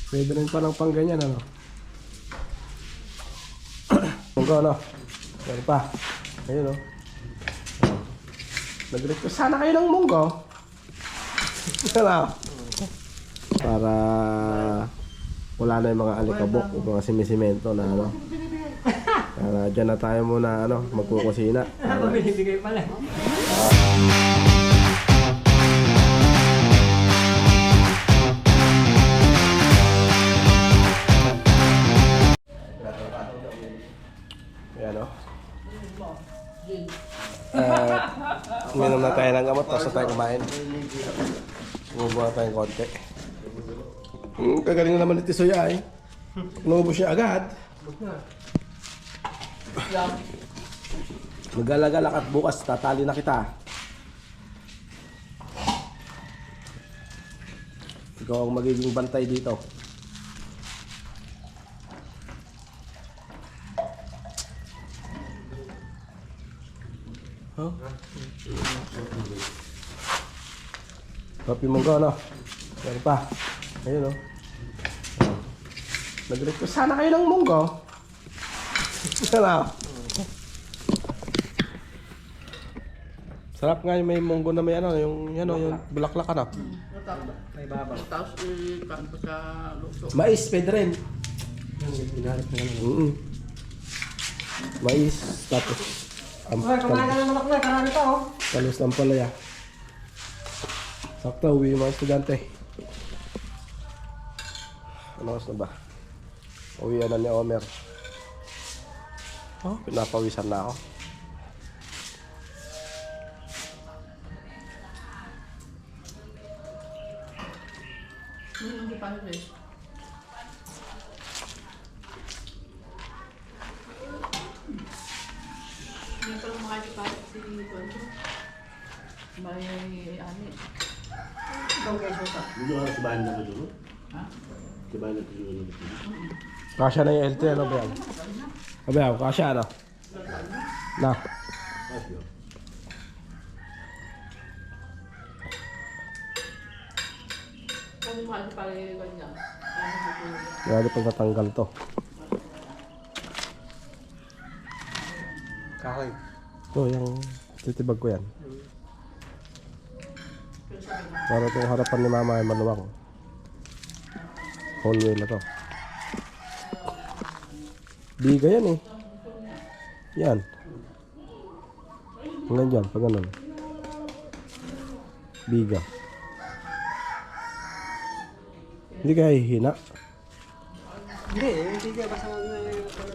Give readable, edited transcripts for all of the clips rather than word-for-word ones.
Pwede rin palang pang ganyan, ano? Munggo, ano? Pwede pa. Ayun, oh. Nag-request sana kayo ng munggo. Ano? Para wala na yung mga alikabok o mga simisimento na, ano? Para dyan na tayo muna, ano, magkukusina. Binibigay pala. Ayan, oh. Minom na tayo ng gamot, tapos na tayo kumain. Sumubo na tayong konti. Kagaling na naman ni Tisoya, eh. Inuubos siya agad. Mag-alagalak at bukas tatali na kita. Ikaw ang magiging bantay dito. Huh? Kopi monggo, no? Meron pa. Ayun, no? Nag-request sana kayo ng monggo. Ano? Sarap nga yung may munggo na may ano, yung bulaklak, ano. May babaw. Tapos ikan pa sa luto. Mais, pwede rin. Ginarap na lang. Mais, tapos Kumain ka ng manok na, karami pa oh. talos ng palaya. Sakto, uwi yung mga estudyante. Ano oras na ba? Uwian na ni Omer. Oh, pinapawisan na ako. Hindi pa rin eh. Hindi pa lang makakipasok si Tonto. May ani. Ikaw kayo susa. Dulu harus bahan na dulu. Ha? Coba na dulu. Kasya na yung LT, ano ba yan? Ano ba yan? Kasya, ano? Na. Kung makakipaliwan niya. Kaya natutulog. Grabe pag natanggal to. Kahoy. Ito, yung titibag ko yan. Pero sabi mo, Para itong harapan ni mama ay maluwang. Hallway na to. Biga yan eh. Yan. Hanggang dyan, pag ganun. Biga. Hindi kaya hihina. Hindi ka basta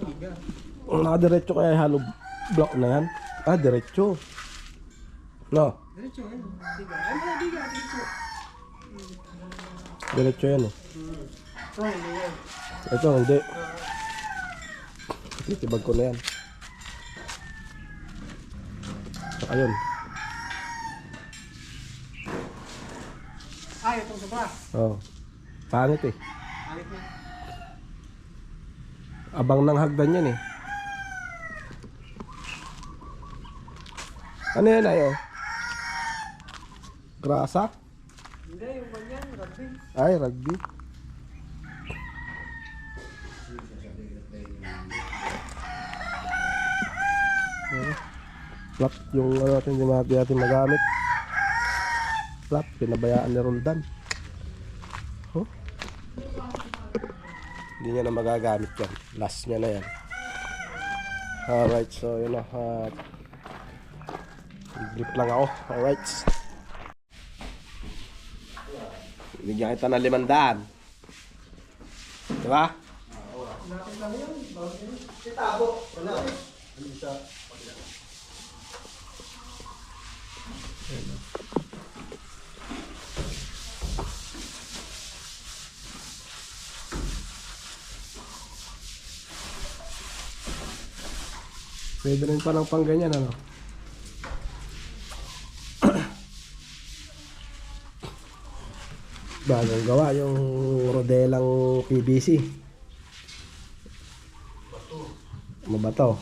biga. Nakadiretso kaya hollow block na yan. Ah, diretso. No, Diretso yan. Biga. Ay, wala biga. Diretso. diretso yan eh. Oh, hindi yan. Ito, hindi. Titibag ko na yan. Saka yun. Ay, itong sobra. Oh. Pangit eh. Alit na. Abang ng hagdan yan eh. Ano yan ay oh? Grasa? Hindi, yung ganyan. Rugby. Ay, rugby. Flat yung ano natin, hindi natin magamit. Flat, pinabayaan ni Roldan. Oh? Hindi niya na magagamit yan. Last niya na yan. Alright, so yun na. Grip lang ako. Alright. Bigyan kita ng 500. Diba? Pwede rin palang pang ganyan, ano? Bagong gawa yung rodelang PVC. Mabato.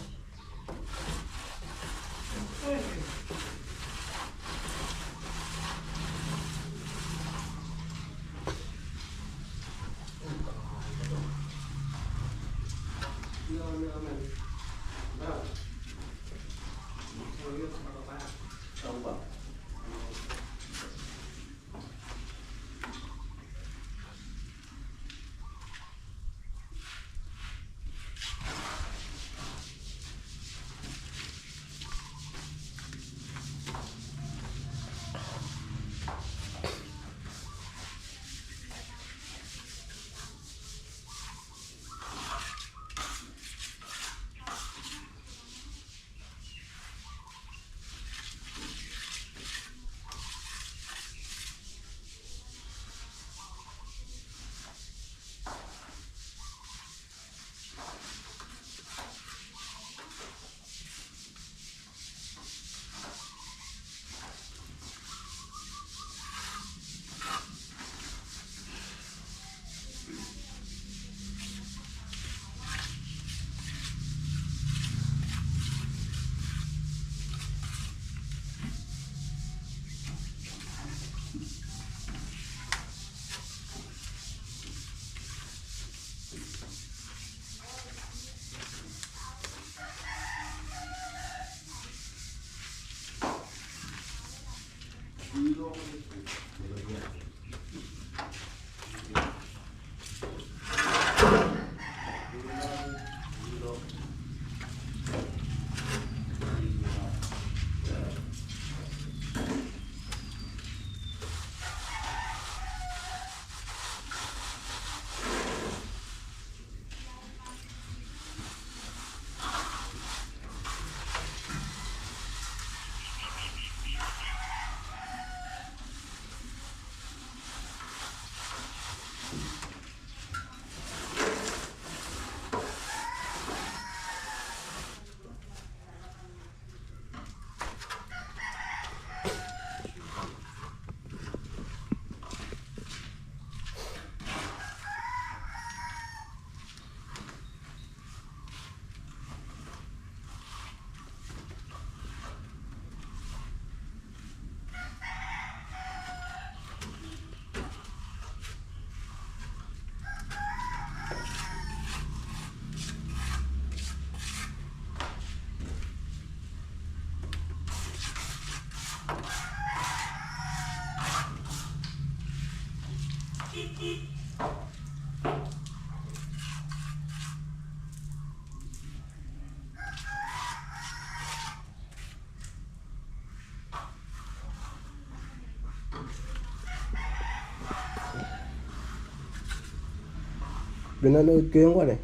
Pinanood ko yung ano eh.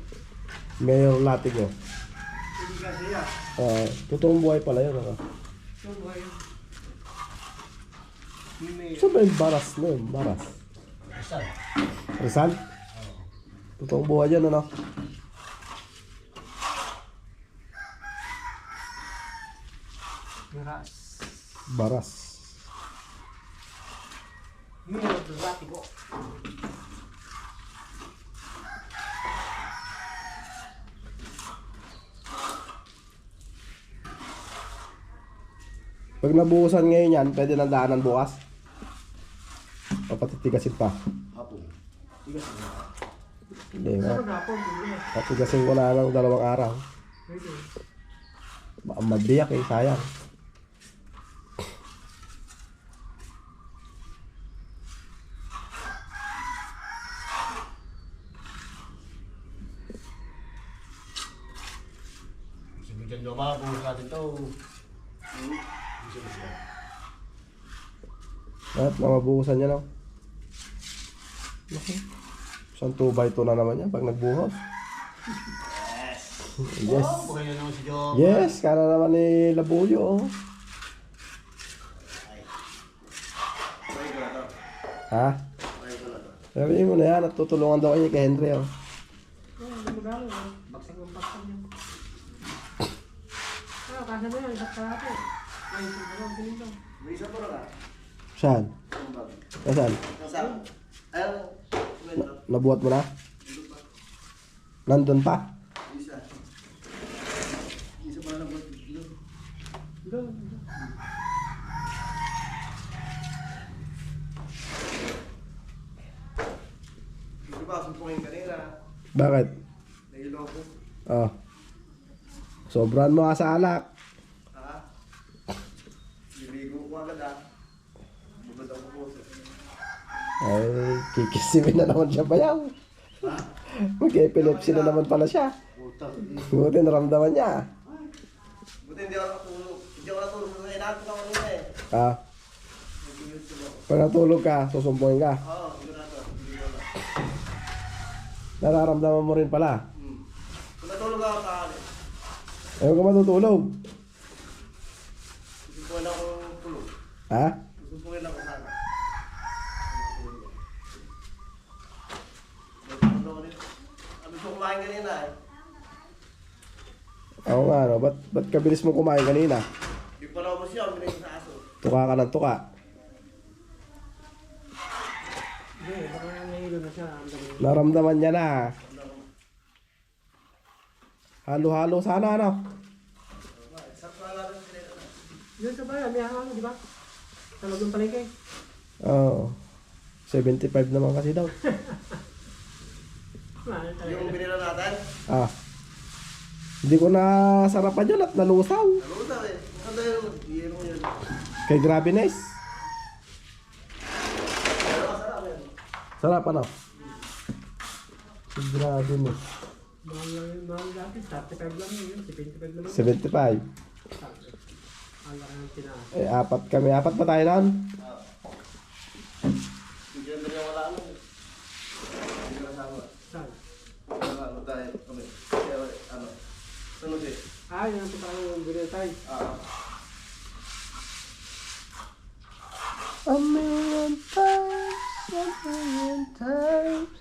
Mayor Latig nyo. Hindi kasi yan. Totoong buhay pala yun. Ano? So, boy. Yung may... Saan ba yung Baras na yun? Baras? Saan? Rizal? Totoong buhay yan ano? Miras. Baras. Yun yung nagdati ko. Pag nabuhusan ngayon yan, pwede nang daanan bukas. O patitigasin pa. Hapon. Tigas na. Hindi nga. Ano na po? Hindi. Patigasin ko na lang 2 araw. Pwede. Baka mabiyak eh, sayang. Sabi dyan daw makabuhos natin ito. Isa ba siya? At namabuhusan niya no? Isang 2x2 na naman yan pag nagbuhos. Yes. Oh, buhay na naman si Joe. Yes, kana naman ni Labuyo. Oh. Buhay ko na to. Ha? Buhay ko na to. Sabihin mo na yan at tutulungan daw kayo kay Henry. Oh. Hindi mo gano'n. Baksak ng baksak niya. Kasa mo yan. Isang kalate. Ay, isang dalawang pinintang. May isa pa na. Saan? Ano ba? Saan? Nasaan? Ayaw. Kwento. Nabuhat mo na? Nandun pa? Isa. Isa pa na nabot. Doon. Di ba, sumpungin kanina. Bakit? Nahiloko. Oh. Sobrahan mo ka sa alak. Ha? Niligo ko agad ha. Bubad ako po. Ay, kikisimin na naman siya bayaw. Ha? Mag-epilepsy na naman pala siya. Utang. Buti naramdaman niya. Buti hindi ako natulog. Hindi ako natulog. Inaantok ako kanina eh. Ah, Nag-YouTube ako. pag natulog ka, susumbongin ka. Oo, sigurado. Hindi ko na. Nararamdaman mo rin pala. Kung natulog ako tangali. Ayaw ka matutulog. Susumpungin ako tulog. Ha? Susumpungin ako sana. Ano ko kumain kanina eh. Oo nga, no? Ba't kabilis mo kumain kanina? Hindi pa naubos yun. Binigay ko sa aso. Tuka ka ng tuka. Hindi, baka nahilo na siya. Ang dami. Naramdaman niya na. Halo-halo sana, ano? Sakto na natin sila. Yun sa bayan, may hangang, di ba? Sa loob ng palengke. Oo. 75 naman kasi daw. Mahal talaga. Yung binila natin. Ah. Hindi ko na sarapan yun at nalusaw. Nalusaw eh. Maganda yun. Iyan mo yun. Kay Gravines. Sarap ano? Sigurado mo. Mahal dati, 35 lang yun, 75 naman. 75. Ang laki ng tinaas. Eh, apat kami. Apat ba tayo nun? Hindi na rin wala ano. Hindi na kasama. Saan? Wala ano tayo kami. Kaya ano. Sunod eh. Yan ang parang bilhin tayo. A million times,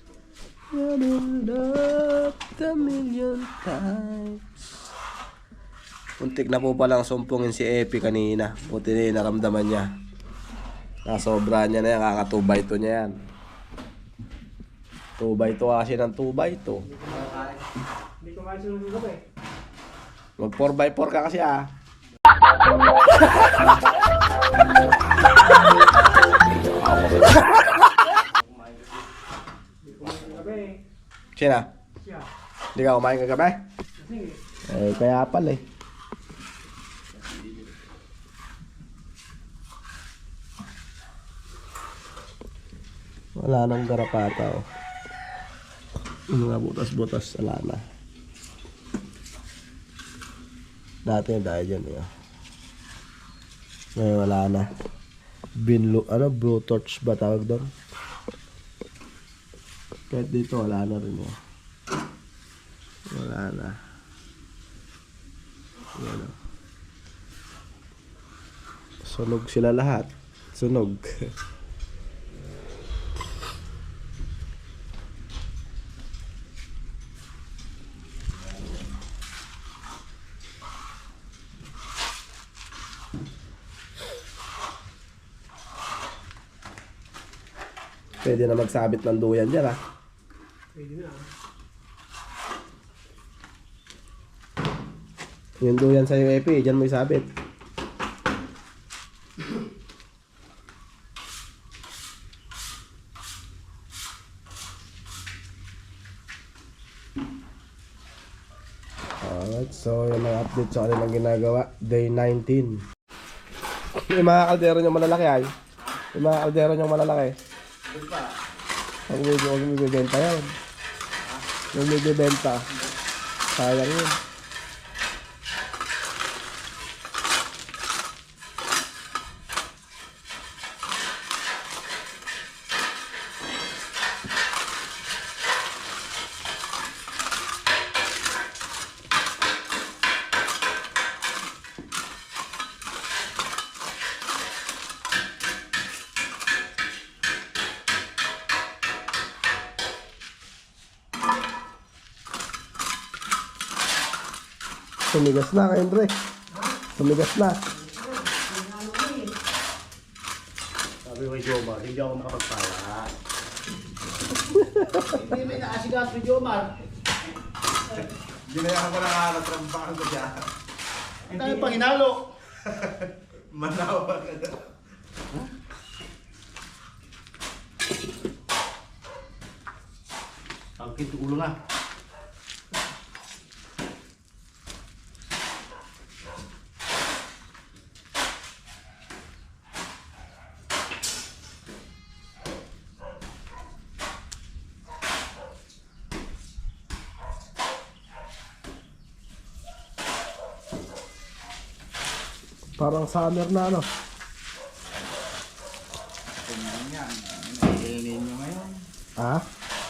you're in love a million times. Muntik na po palang sumpungin si Epi kanina. Buti na yung naramdaman niya. Nasobra niya na yan, kaka 2x2 niya yan. 2x2 kasi ng 2x2. Hindi ko kain sunod gabi. Mag 4x4 ka kasi ah. Hindi ko kain gabi. Sina? Siya. Hindi ka kumain kagabi? Sige. Eh, kaya pala eh. Wala nang garapata oh. Yung mga butas-butas, wala na. Dati yung tayo dyan eh. Oh. Ngayon wala na. Blue torch ba tawag doon? Kahit dito wala na rin oh. Wala na. Yan oh. Sunog sila lahat. Sunog. Pwede na magsabit ng duyan dyan ah. Pwede na. Yung duyan sa'yo Epi, dyan mo isabit. Alright, so yung mga update sa kanilang ginagawa. Day 19. Yung mga kaldero nyo malalaki ay. Yung mga kaldero nyo malalaki. Huwag mo bibenta yun. Huwag mo bibenta. Sayang yun. Tumigas na, Kendra. Tumigas na. Sabi ko kay Jomar, hindi ako makapagpala. Hindi may naasigas ni Jomar. Hindi na ako nakakatrampahan ko dyan. Ang tayo pang inalo. Manawa ka na. Ang kinto ulo na. Parang summer na ano. Mag-iil ninyo ngayon. Ha?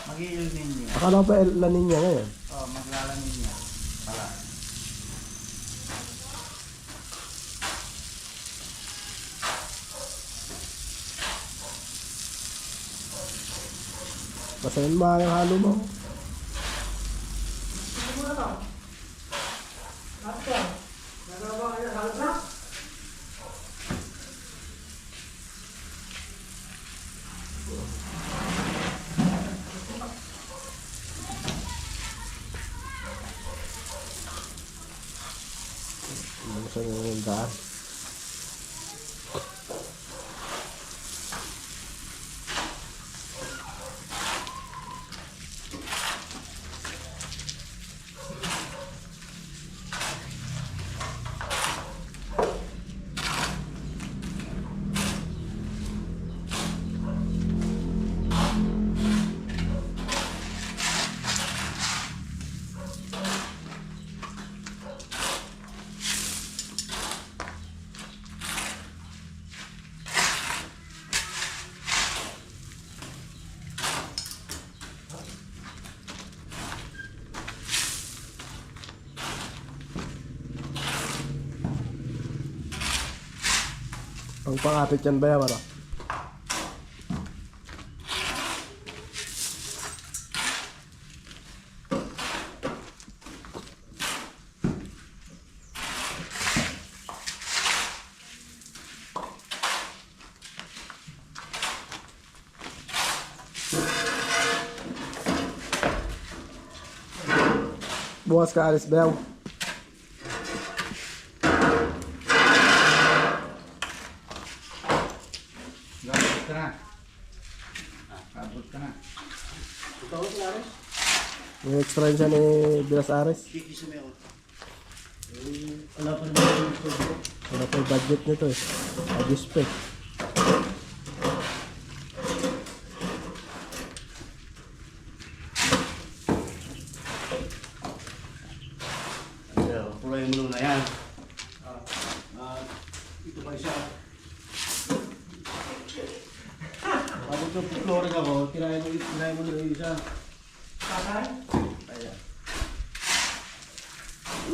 Mag-iil ninyo. Akala ko pa La Niña ngayon. Oh, maglala ninyo. Pala. Basahin mo ang halo mo. Nagawa ka na halos na. Basahin mo yung daan. Ang pangapit yan ba yan, ano? Bukas ka alis ba yan? Gabot ka na. Gabot ka na. Yung extra yun siya ni Bilas Ares. Wala pa naman ito. Wala pa yung budget nito eh. Ayos pa eh. Purahin mo na yan. Ito pa isa. Kapag ito puklorin ako, tirahin mo na yung isa. Tatay? Ayan.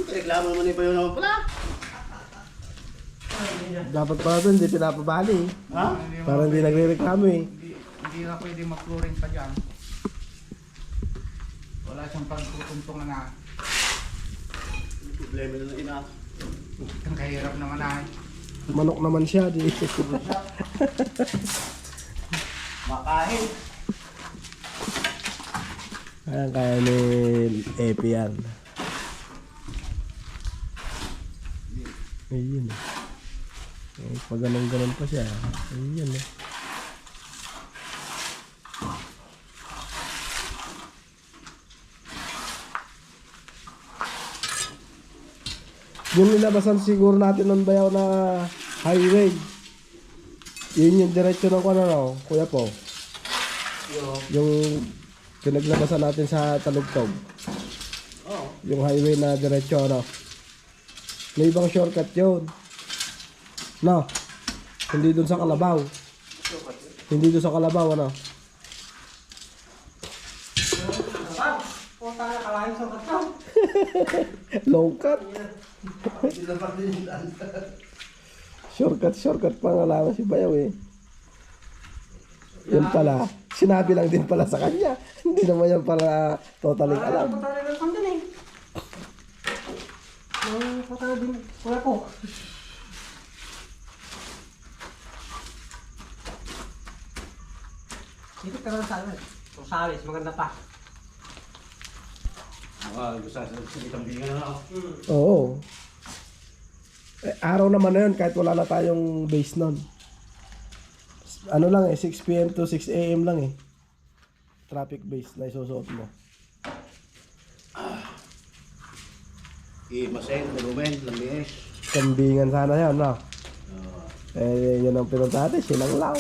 Reklamo naman ni Payo naman pala. Dapat pala ito hindi pinapabali eh. Ha? Parang hindi nagre-reklamo eh. Hindi na pwede mag-flooring pa dyan. Wala siyang pagkutuntungan na. Problema na ina. Ang kahirap naman na. Manok naman siya di. Makain. Ayan kaya ni Epi yan. Ayun eh. Pag ganun pa siya. Ayun eh. Yung nilabasan siguro natin ng bayaw na highway. Yun yung diretso ng ano, Kuya Po. Yung pinaglabasan natin sa Talugtog. Oo. Yung highway na diretso, ano. May ibang shortcut yun. No. Hindi dun sa Kalabaw. Hindi dun sa Kalabaw, ano. Puta na, kalahin sa katang. Long cut. Sinapak din yung daan. Shortcut pa nga lang si Bayaw eh. Yun pala. Sinabi lang din pala sa kanya. Hindi naman yan para totally alam. Puta na ng kandun eh. Puta na din. Wala po. Dito ka lang sa amin. Kung sa alis, maganda pa. Gusto sa itambingan na ako. Oo. Araw naman na yun kahit wala na tayong base nun. Ano lang eh, 6 PM to 6 AM lang eh. Traffic base na isusuot mo. Masay, nalumen, lambies. Kambingan sana yan, no? Eh, yun ang pinunta natin, silang lang.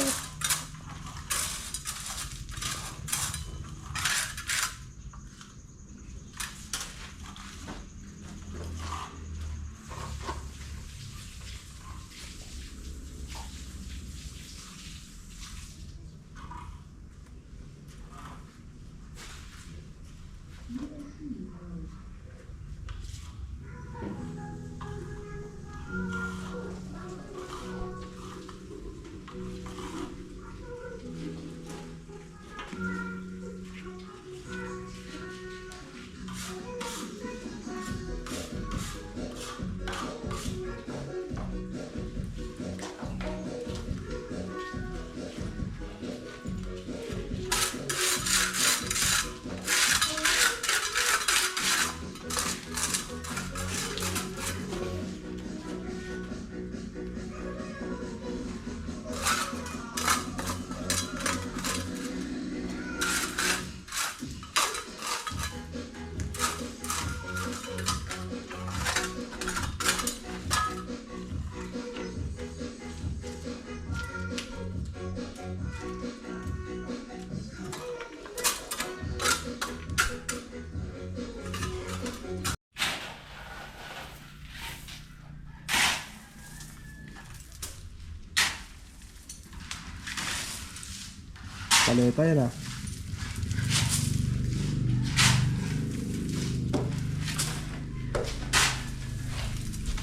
Paleta yan ah.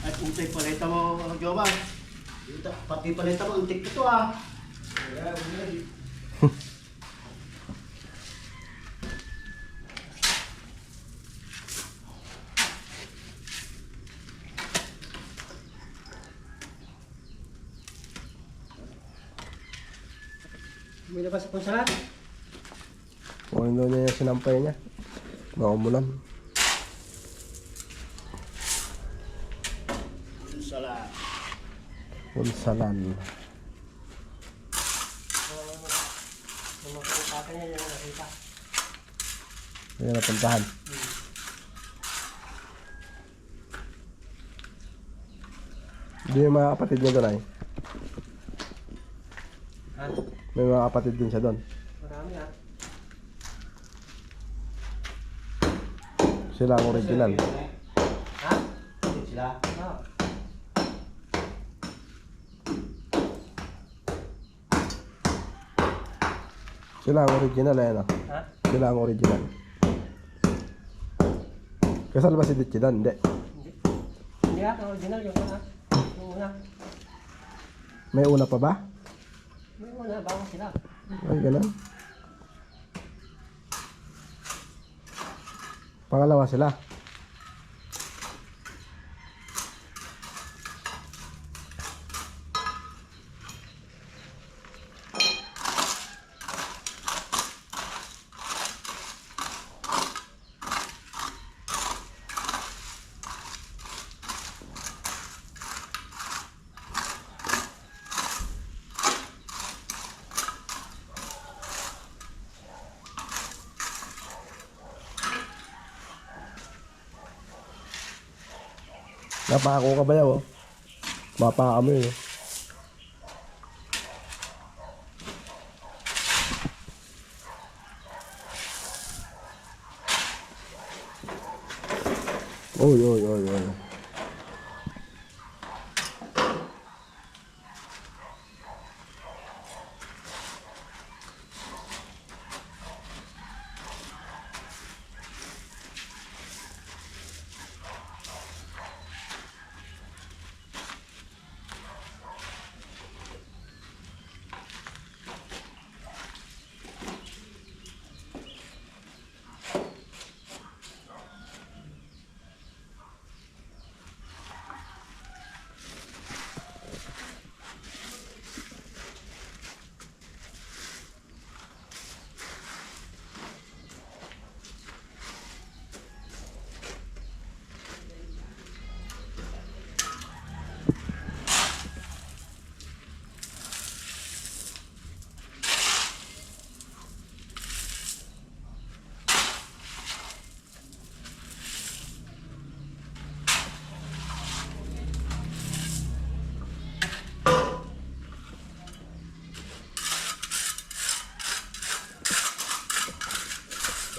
At untay paleta mo, Jovan. Dito, pati palita mo, antik ito ah. May labas sa punsalan. Kung ano niya yung sinampay niya. Nakumulan. Sala. Punsalan. Yung mga kapatid niya yung nakita. Ayan na puntahan. Hindi yung mga kapatid niya doon ay. Ha? May mga kapatid din siya doon. Marami ha. Sila ang original. Ha? Sila. Ha? Sila ang original eh no? Ha? Sila ang original. Kasal ba si Ditchi doon? Hindi. Hindi. Hindi ha, ang original yung una. Yung una. May una pa ba? May una, bago sila. Ay, ganun. Pangalawa sila. Napako ka ba yaw? Oh? Mapaka mo yun. Eh. Oy, oy, oy, oy.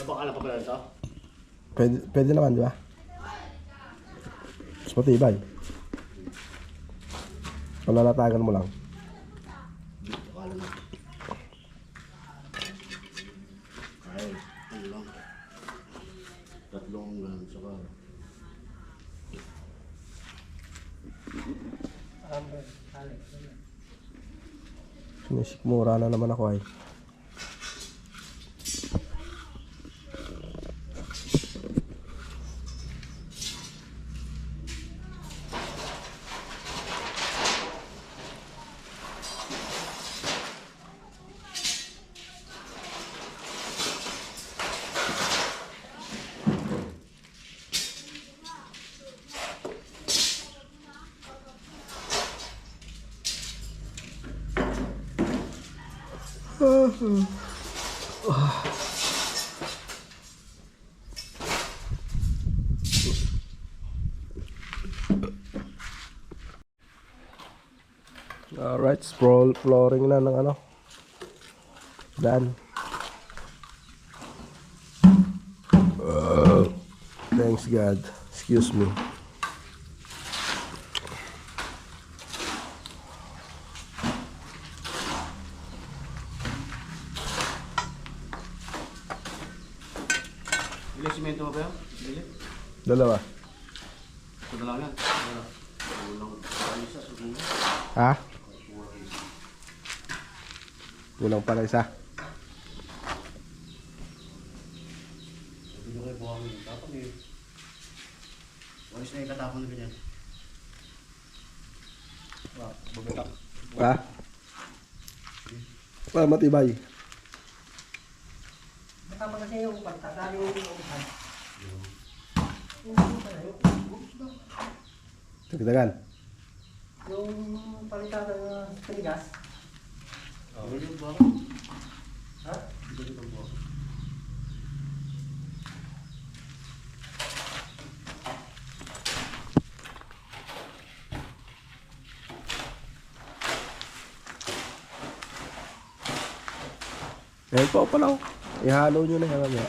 Nabakala pa ba ito? Pwede naman, di ba? Mas matibay. Palalatagan mo lang. Bakala na. Ay, ano lang. Tatlong saka. Sinisikmura na naman ako ay. Alright, flooring na ng ano. Done. Thanks God. Excuse me. Ilang simento mo ba yun? Bili? Dalawa. Ito na lang yan. Kulang. Isa sa Ha? Kulang pala isa. Hindi ko kayo buhangin. Tapos eh. Walis na yung katapon na ganyan. Babatak. Ha? Para matibay. Tama kasi yung pagtatalo yung upan. Dagdagan. Yung palitan ng panigas. Ano yung buhangin? Ha? Hindi ko yung buhangin. Ngayon pa pala oh. Ihalo nyo na yan mamaya.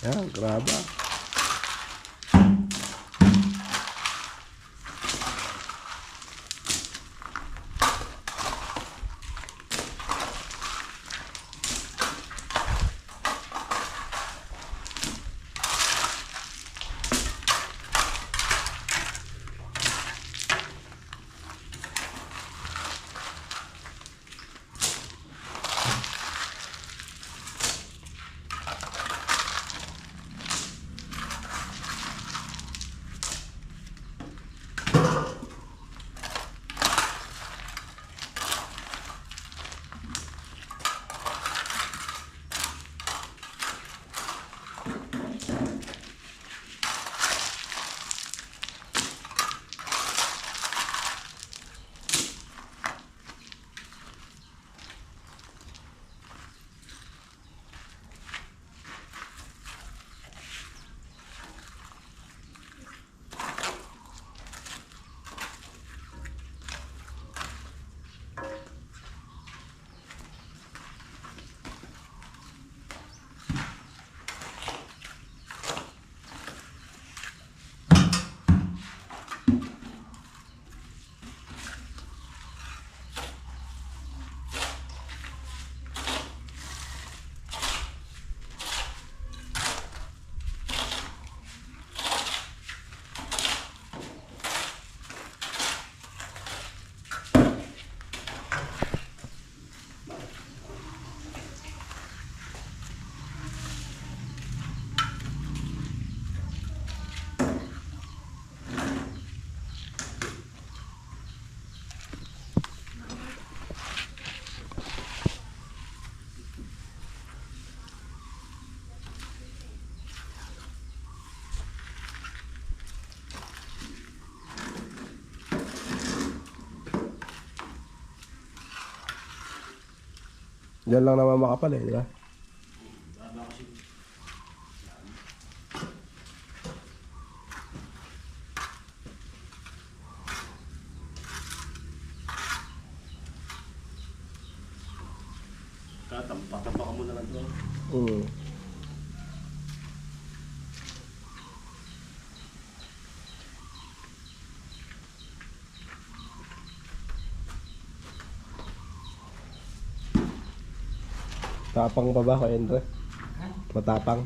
Yan, grabe ah. Diyan lang naman makapal eh, di ba? Tatampak mo na lang ito. Mm. Tapang pa ba ko, Endre? Matapang.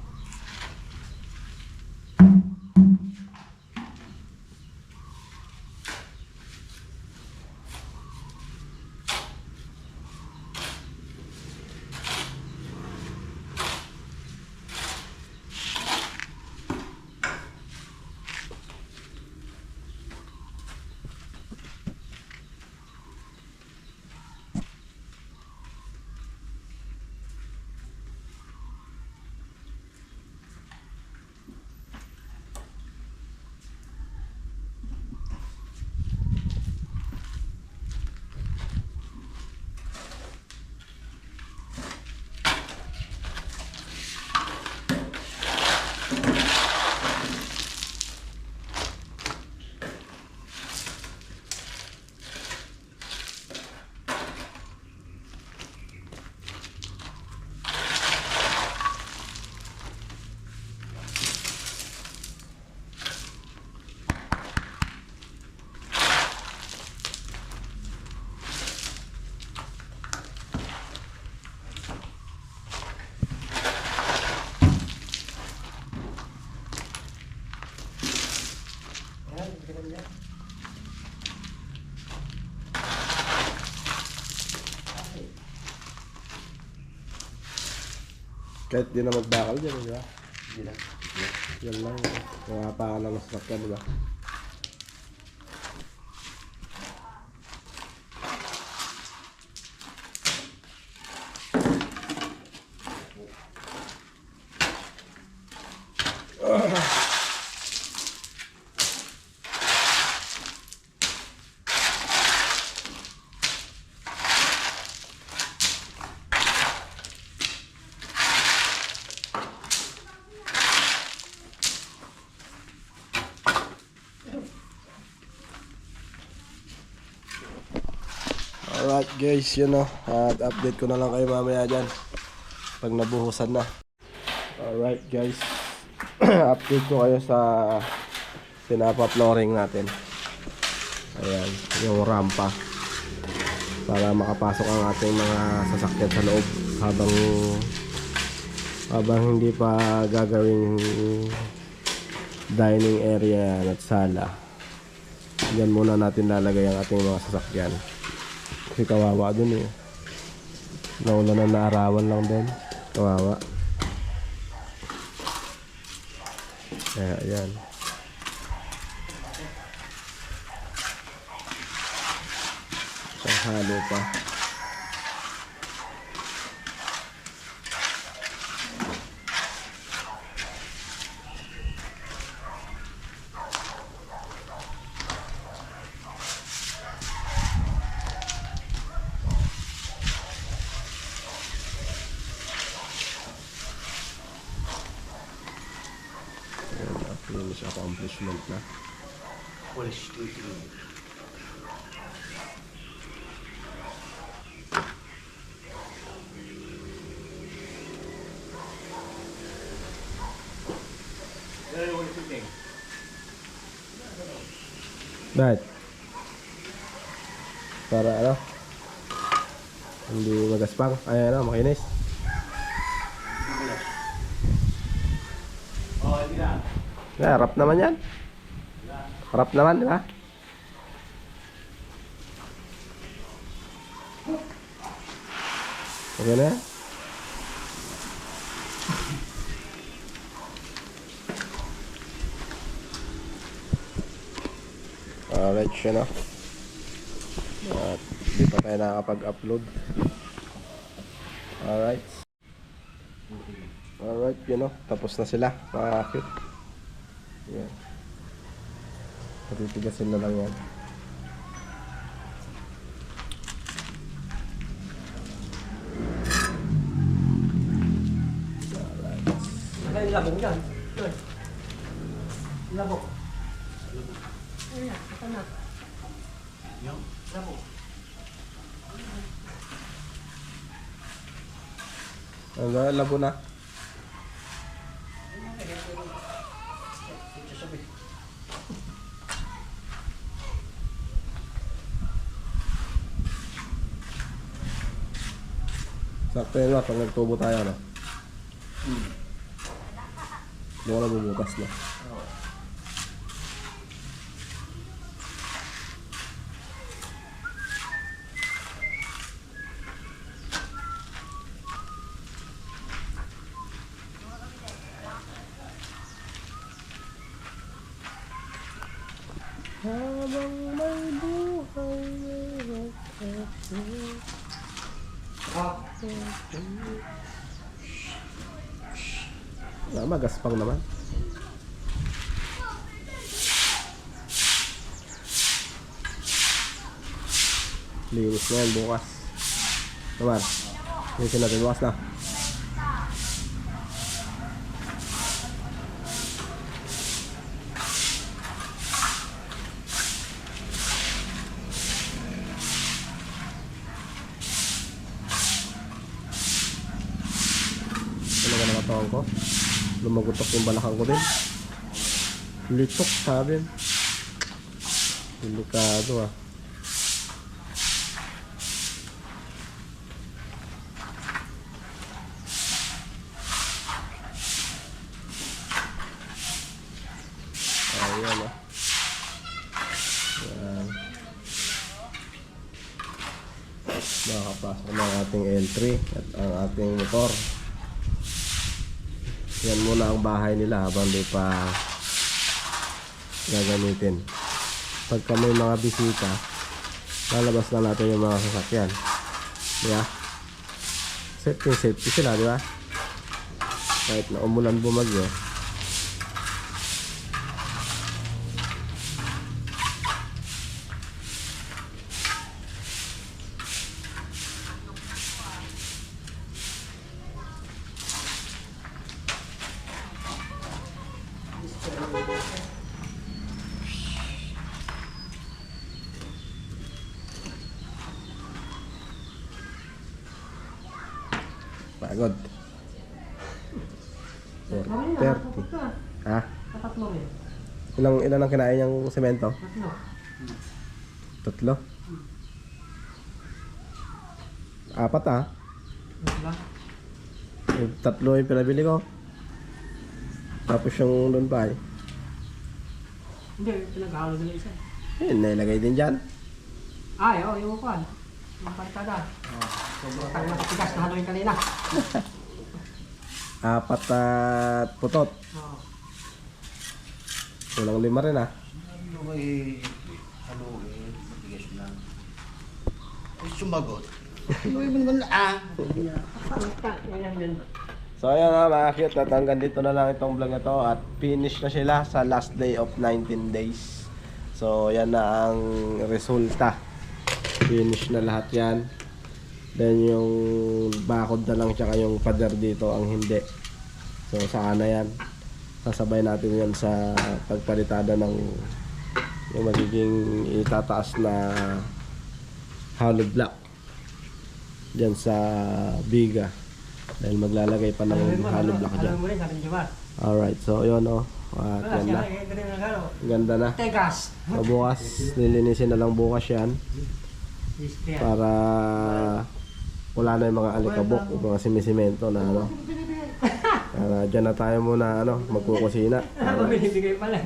Kahit di na magbakal dyan, di ba? Hindi lang. Yan lang. Kaya pa ka lang ng sasakyan, di ba? Alright guys, yun o. At update ko na lang kayo mamaya dyan. Pag nabuhusan na. Alright guys. Update ko kayo sa pinapa-flooring natin. Ayan, yung rampa. Para makapasok ang ating mga sasakyan sa loob. Habang hindi pa gagawing dining area at sala. Diyan muna natin lalagay ang ating mga sasakyan. Kasi kawawa dun eh. Nauna na naarawan lang din. Kawawa. Kaya ayan. Isang halo pa. Finish accomplishment na. Polish tweaking. Bakit? Para ano? Hindi magaspang. Ay ano, makinis. Harap naman yan. Harap naman, di ba? Okay na yan. Alright siya na. At di pa tayo nakakapag-upload. Alright. Alright, yun o. Tapos na sila. Mga cute. Yan. Patitigasin na lang yan. Saka yung labong yan. Yun. Labong. Ayan na, ito na. Yung? Labong. Ano, labo na. Sakto yun ba, pag nagtubo tayo, no? Doon na bumutas na. Habang may buhay, may magaspang naman. Linis na yan bukas. Naman, linisin natin bukas na. Talaga nakatawan ko. Lumagutok yung balakang ko din. Litok sabi. Delikado ah. Ayan ah. Ayan. Nakakapasok na ang ating entry at ang ating motor. Yan muna ang bahay nila habang di pa gagamitin. Pagka may mga bisita, lalabas na natin yung mga sasakyan. Yeah. Safety sila, di ba? Kahit na umulan bumagyo. Pagod. 30. Ha? Tatlo rin. Ilan ang kinain niyang semento? Tatlo. 3? 4 ah. Diba? Yung 3 yung pinabili ko. Tapos yung doon pa eh. Hindi, pinag-aaral nila isa. Yun, nailagay din dyan. Ay, oo, yung upan. Yung palitada. Sobrang tayo nakatigas na haloyin kanina. 4 at putot. Oo. Kulang 5 rin ah. Ano ba haluin? Matigas lang. Ay, sumagot. Haluin mo naman Yan din. So ayan nga mga cute, at hanggang dito na lang itong vlog na to at finish na sila sa last day of 19 days. So yan na ang resulta. Finish na lahat yan. Then yung bakod na lang tsaka yung pader dito ang hindi. So saan na yan. Sasabay natin yan sa pagpalitada ng yung magiging itataas na hollow block dyan sa biga. Dahil maglalagay pa ng hollow block dyan. Alam mo rin, sabi ni Jomar. Alright, so yun o. At Wala, yan siya na. lang, ganun ang halo. Ganda na. Tegas. So bukas, lilinisin na lang bukas yan. Para wala na yung mga alikabok, yung mga simisimento na ano. Para dyan na tayo muna magkukusina. Binibigay pala.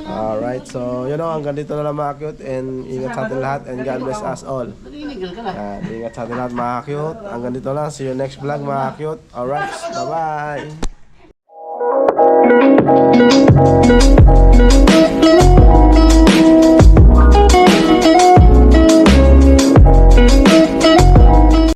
Alright, so yun o. Hanggang dito na lang mga cute. And ingat sa atin lahat. And God bless us all. Naninigal ka na. Ingat sa atin lahat mga cute. Hanggang dito lang. See you next vlog mga cute. Alright, bye-bye.